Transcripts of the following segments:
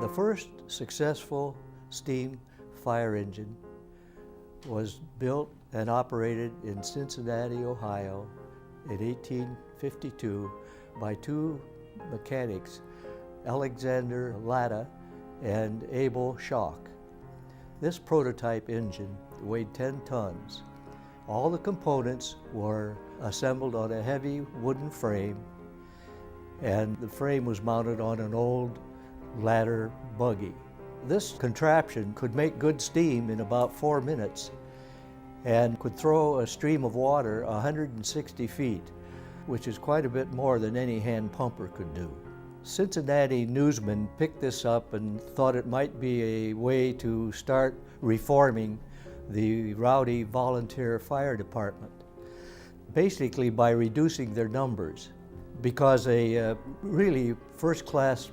The first successful steam fire engine was built and operated in Cincinnati, Ohio in 1852 by two mechanics, Alexander Latta and Abel Schock. This prototype engine weighed 10 tons. All the components were assembled on a heavy wooden frame, and the frame was mounted on an old ladder buggy. This contraption could make good steam in about 4 minutes and could throw a stream of water 160 feet, which is quite a bit more than any hand pumper could do. Cincinnati newsmen picked this up and thought it might be a way to start reforming the rowdy volunteer fire department, basically by reducing their numbers, because a really first-class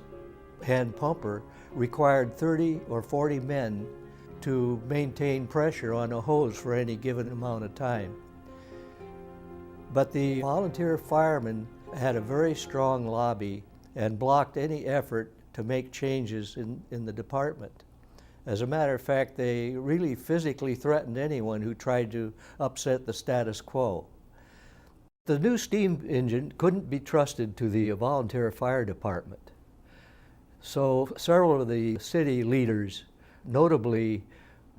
hand pumper required 30 or 40 men to maintain pressure on a hose for any given amount of time. But the volunteer firemen had a very strong lobby and blocked any effort to make changes in the department. As a matter of fact, they really physically threatened anyone who tried to upset the status quo. The new steam engine couldn't be trusted to the volunteer fire department. So several of the city leaders, notably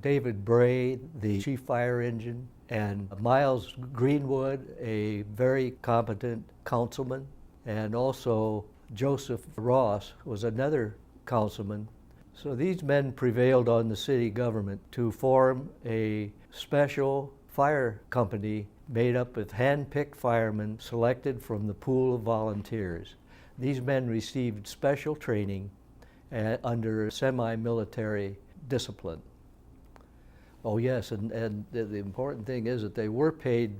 David Bray, the chief fire engine, and Miles Greenwood, a very competent councilman, and also Joseph Ross was another councilman. So these men prevailed on the city government to form a special fire company made up of hand-picked firemen selected from the pool of volunteers. These men received special training under semi-military discipline. Oh yes, and the important thing is that they were paid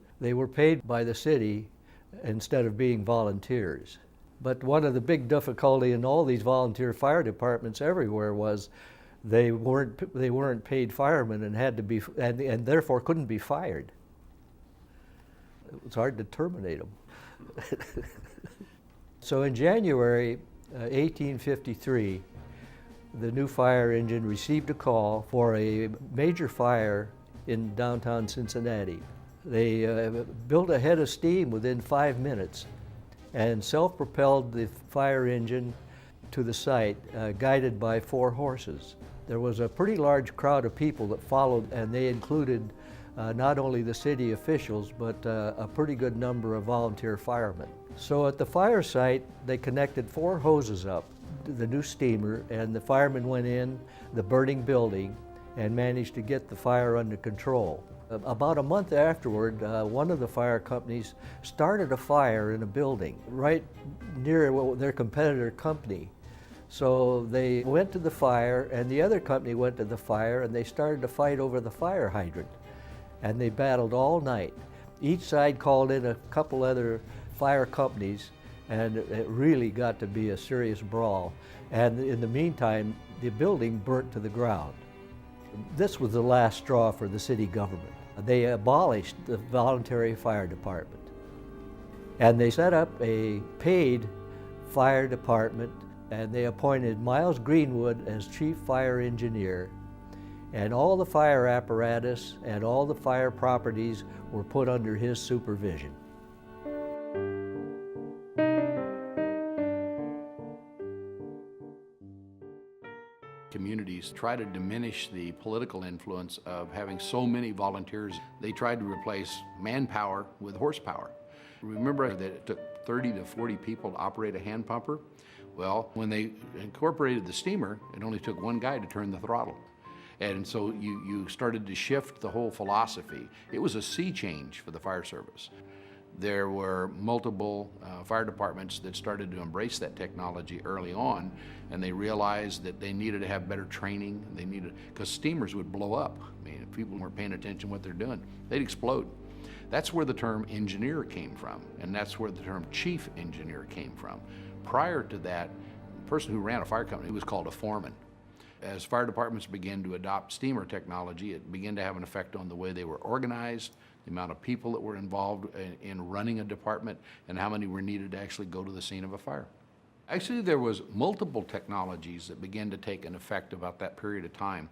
by the city instead of being volunteers. But one of the big difficulty in all these volunteer fire departments everywhere was they weren't paid firemen and had to be and therefore couldn't be fired. It was hard to terminate them. So in January 1853, the new fire engine received a call for a major fire in downtown Cincinnati. They built a head of steam within 5 minutes and self-propelled the fire engine to the site, guided by 4 horses. There was a pretty large crowd of people that followed, and they included not only the city officials, but a pretty good number of volunteer firemen. So at the fire site, they connected 4 hoses up to the new steamer, and the firemen went in the burning building and managed to get the fire under control. About a month afterward, one of the fire companies started a fire in a building right near their competitor company. So they went to the fire, and the other company went to the fire, and they started to fight over the fire hydrant. And they battled all night. Each side called in a couple other fire companies, and it really got to be a serious brawl. And in the meantime, the building burnt to the ground. This was the last straw for the city government. They abolished the voluntary fire department. And they set up a paid fire department, and they appointed Miles Greenwood as chief fire engineer. And all the fire apparatus and all the fire properties were put under his supervision. Communities try to diminish the political influence of having so many volunteers. They tried to replace manpower with horsepower. Remember that it took 30 to 40 people to operate a hand pumper? Well, when they incorporated the steamer, it only took one guy to turn the throttle. And so you started to shift the whole philosophy. It was a sea change for the fire service. There were multiple fire departments that started to embrace that technology early on, and they realized that they needed to have better training. Because steamers would blow up. I mean, if people weren't paying attention to what they're doing, they'd explode. That's where the term engineer came from, and that's where the term chief engineer came from. Prior to that, the person who ran a fire company was called a foreman. As fire departments began to adopt steamer technology, it began to have an effect on the way they were organized, the amount of people that were involved in running a department, and how many were needed to actually go to the scene of a fire. Actually, there was multiple technologies that began to take an effect about that period of time.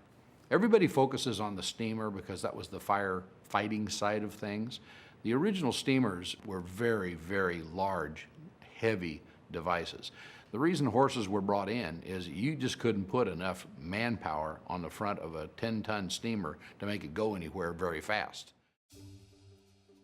Everybody focuses on the steamer because that was the firefighting side of things. The original steamers were very, very large, heavy devices. The reason horses were brought in is you just couldn't put enough manpower on the front of a 10-ton steamer to make it go anywhere very fast.